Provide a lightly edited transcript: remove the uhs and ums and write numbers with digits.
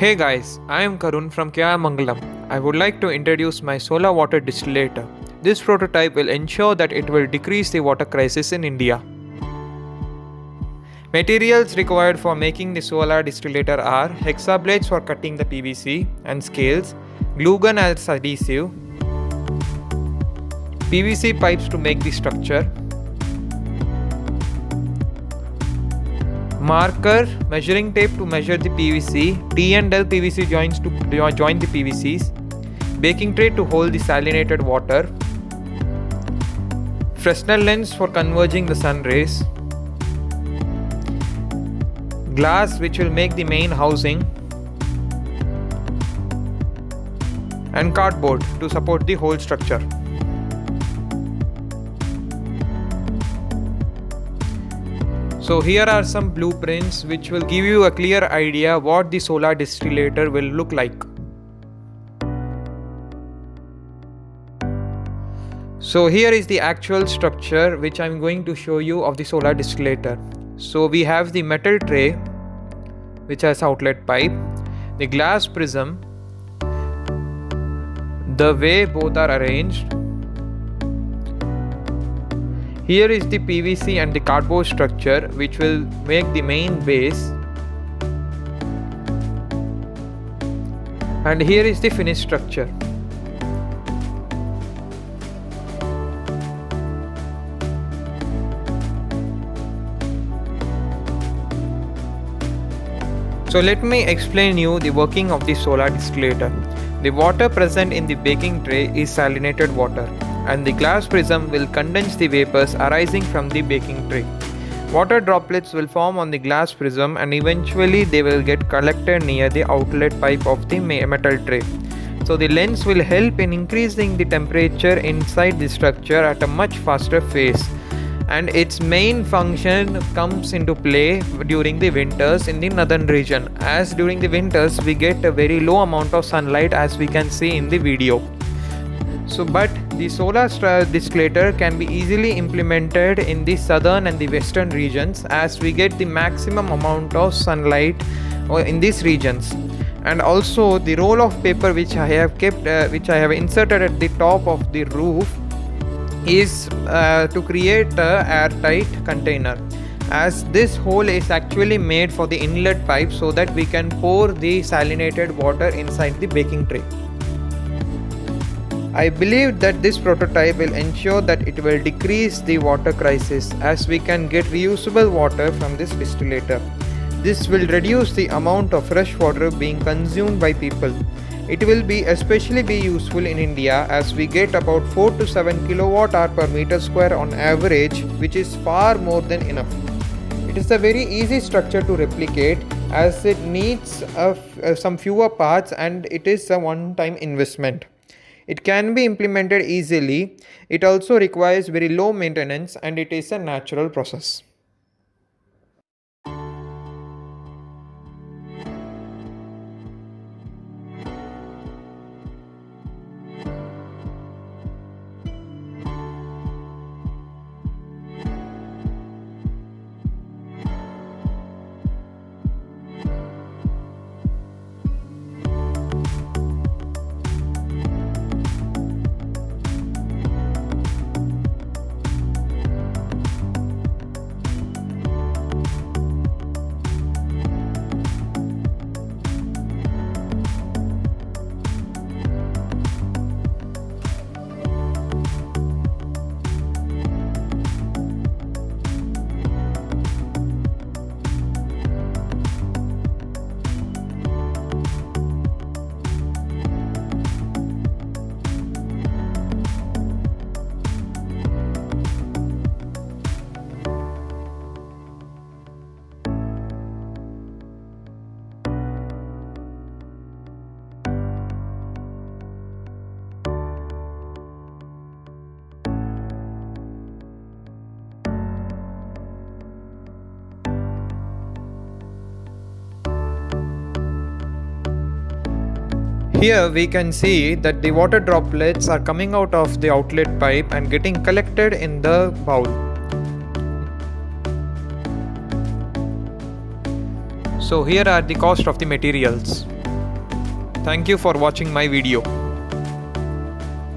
Hey guys, I am Karun from Mangalam. I would like to introduce my solar water distillator. This prototype will ensure that it will decrease the water crisis in India. Materials required for making the solar distillator are hexa blades for cutting the PVC and scales, glue gun as adhesive, PVC pipes to make the structure, marker, measuring tape to measure the PVC, T and L PVC joints to join the PVCs, baking tray to hold the salinated water, Fresnel lens for converging the sun rays, glass which will make the main housing, and cardboard to support the whole structure. So here are some blueprints which will give you a clear idea what the solar distillator will look like. So here is the actual structure which I am going to show you of the solar distillator. So we have the metal tray which has outlet pipe, the glass prism, the way both are arranged. Here is the PVC and the cardboard structure which will make the main base, and here is the finished structure. So let me explain you the working of the solar distillator. The water present in the baking tray is salinated water, and the glass prism will condense the vapors arising from the baking tray. Water droplets will form on the glass prism and eventually they will get collected near the outlet pipe of the metal tray. So the lens will help in increasing the temperature inside the structure at a much faster pace, and its main function comes into play during the winters in the northern region, as during the winters we get a very low amount of sunlight, as we can see in the video. So but the solar distillator can be easily implemented in the southern and the western regions, as we get the maximum amount of sunlight in these regions. And also the roll of paper which I have inserted at the top of the roof is to create a airtight container, as this hole is actually made for the inlet pipe so that we can pour the salinated water inside the baking tray. I believe that this prototype will ensure that it will decrease the water crisis, as we can get reusable water from this distillator. This will reduce the amount of fresh water being consumed by people. It will be especially useful in India, as we get about 4 to 7 kilowatt hour per meter square on average, which is far more than enough. It is a very easy structure to replicate, as it needs some fewer parts and it is a one-time investment. It can be implemented easily. It also requires very low maintenance and it is a natural process. Here we can see that the water droplets are coming out of the outlet pipe and getting collected in the bowl. So here are the cost of the materials. Thank you for watching my video.